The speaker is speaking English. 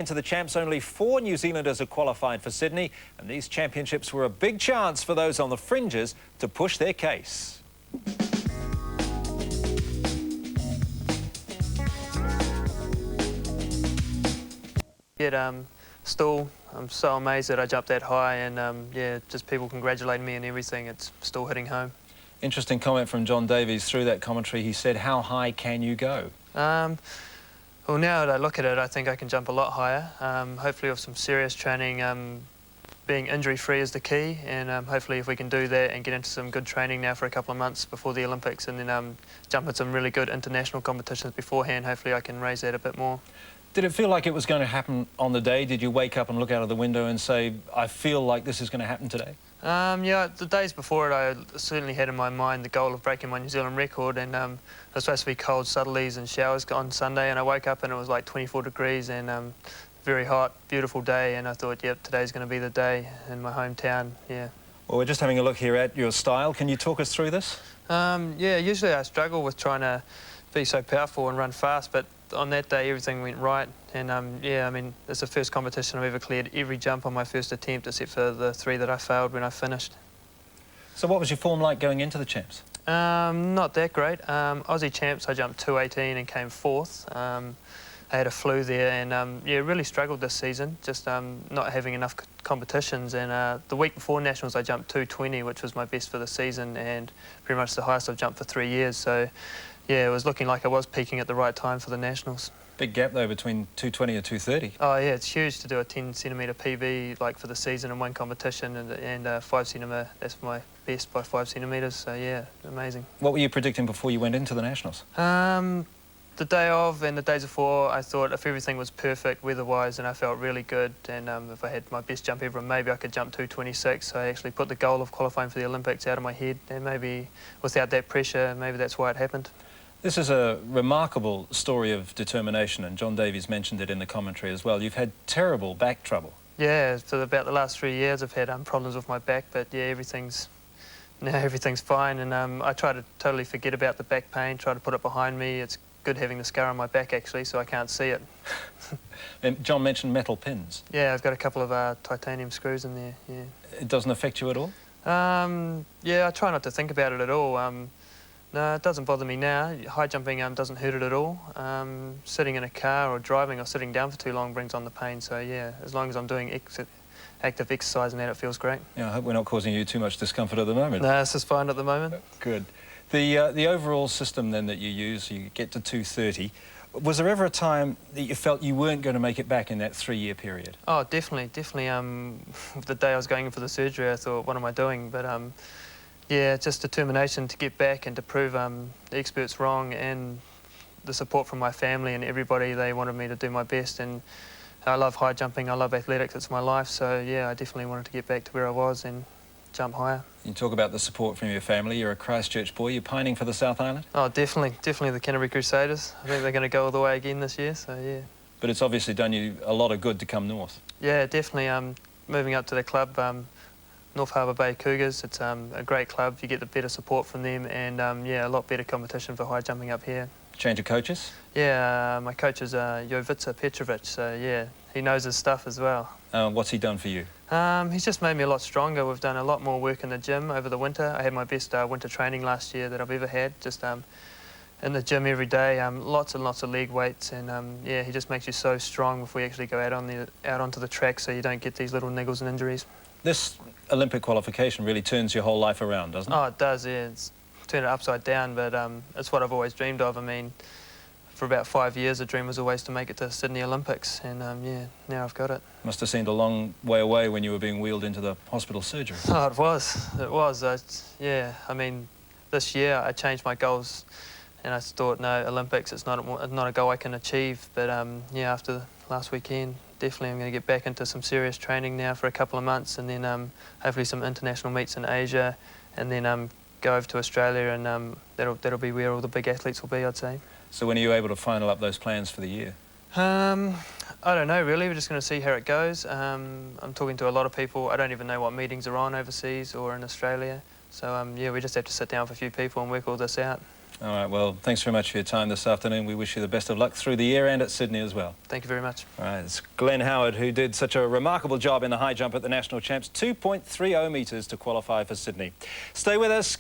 Into the champs, only 4 New Zealanders are qualified for Sydney, and these championships were a big chance for those on the fringes to push their case. Still, I'm so amazed that I jumped that high, and yeah, just people congratulating me and everything. It's still hitting home. Interesting comment from John Davies through that commentary. He said, "How high can you go?" Well, now that I look at it, I think I can jump a lot higher. Hopefully with some serious training, being injury-free is the key, and hopefully if we can do that and get into some good training now for a couple of months before the Olympics, and then jump at some really good international competitions beforehand, hopefully I can raise that a bit more. Did it feel like it was going to happen on the day? Did you wake up and look out of the window and say, "I feel like this is going to happen today"? Yeah, the days before it, I certainly had in my mind the goal of breaking my New Zealand record, and it was supposed to be cold southerlies and showers on Sunday, and I woke up and it was like 24 degrees and very hot, beautiful day, and I thought, yep, today's going to be the day in my hometown, yeah. Well, we're just having a look here at your style. Can you talk us through this? Yeah, usually I struggle with trying to be so powerful and run fast, but on that day everything went right, and yeah, I mean, it's the first competition I've ever cleared every jump on my first attempt except for the 3 that I failed when I finished. So what was your form like going into the champs? Not that great. Aussie champs, I jumped 2:18 and came 4th. I had a flu there, and yeah, really struggled this season, just not having enough competitions, and the week before Nationals I jumped 2:20, which was my best for the season and pretty much the highest I've jumped for 3 years, so yeah, it was looking like I was peaking at the right time for the Nationals. Big gap though between 2:20 and 2:30. Oh yeah, it's huge to do a 10cm PB like for the season in one competition, and 5cm, that's my best by 5 centimetres, so yeah, amazing. What were you predicting before you went into the Nationals? The day of and the days before, I thought if everything was perfect weather-wise and I felt really good, and if I had my best jump ever, maybe I could jump 2:26. So I actually put the goal of qualifying for the Olympics out of my head, and maybe without that pressure, maybe that's why it happened. This is a remarkable story of determination, and John Davies mentioned it in the commentary as well. You've had terrible back trouble. Yeah, for about the last 3 years I've had problems with my back, but yeah, everything's fine, and I try to totally forget about the back pain, try to put it behind me. It's good having the scar on my back actually, so I can't see it. And John mentioned metal pins. Yeah, I've got a couple of titanium screws in there, yeah. It doesn't affect you at all? Yeah, I try not to think about it at all. No, it doesn't bother me now. High jumping doesn't hurt it at all. Sitting in a car or driving or sitting down for too long brings on the pain, so yeah, as long as I'm doing active exercise and that, it feels great. Yeah, I hope we're not causing you too much discomfort at the moment. No, this is fine at the moment. Good. The overall system then that you use, you get to 2:30. Was there ever a time that you felt you weren't going to make it back in that 3-year period? Oh, definitely. The day I was going in for the surgery, I thought, what am I doing? But yeah, just determination to get back and to prove the experts wrong, and the support from my family and everybody. They wanted me to do my best, and I love high jumping, I love athletics, it's my life, so yeah, I definitely wanted to get back to where I was and jump higher. You talk about the support from your family. You're a Christchurch boy. You're pining for the South Island? Oh, definitely the Canterbury Crusaders. I think they're going to go all the way again this year, so yeah. But it's obviously done you a lot of good to come north. Yeah, definitely. Moving up to the club, North Harbour Bay Cougars, it's a great club. You get the better support from them, and yeah, a lot better competition for high jumping up here. Change of coaches? Yeah, my coach is Jovica Petrovic, so yeah, he knows his stuff as well. What's he done for you? He's just made me a lot stronger. We've done a lot more work in the gym over the winter. I had my best winter training last year that I've ever had, just in the gym every day, lots and lots of leg weights, and yeah, he just makes you so strong before you actually go out onto the track, so you don't get these little niggles and injuries. This Olympic qualification really turns your whole life around, doesn't it? Oh, it does, yeah. It's turned it upside down, but it's what I've always dreamed of. I mean, for about 5 years, the dream was always to make it to Sydney Olympics, and yeah, now I've got it. Must have seemed a long way away when you were being wheeled into the hospital surgery. Oh, it was. Yeah, I mean, this year I changed my goals, and I thought, no, Olympics, it's not a goal I can achieve, but yeah, after last weekend, definitely I'm going to get back into some serious training now for a couple of months, and then hopefully some international meets in Asia, and then go over to Australia, and that'll be where all the big athletes will be, I'd say. So when are you able to final up those plans for the year? I don't know, really. We're just going to see how it goes. I'm talking to a lot of people. I don't even know what meetings are on overseas or in Australia. So, yeah, we just have to sit down with a few people and work all this out. All right, well, thanks very much for your time this afternoon. We wish you the best of luck through the year and at Sydney as well. Thank you very much. All right, it's Glenn Howard who did such a remarkable job in the high jump at the National Champs, 2.30 metres to qualify for Sydney. Stay with us.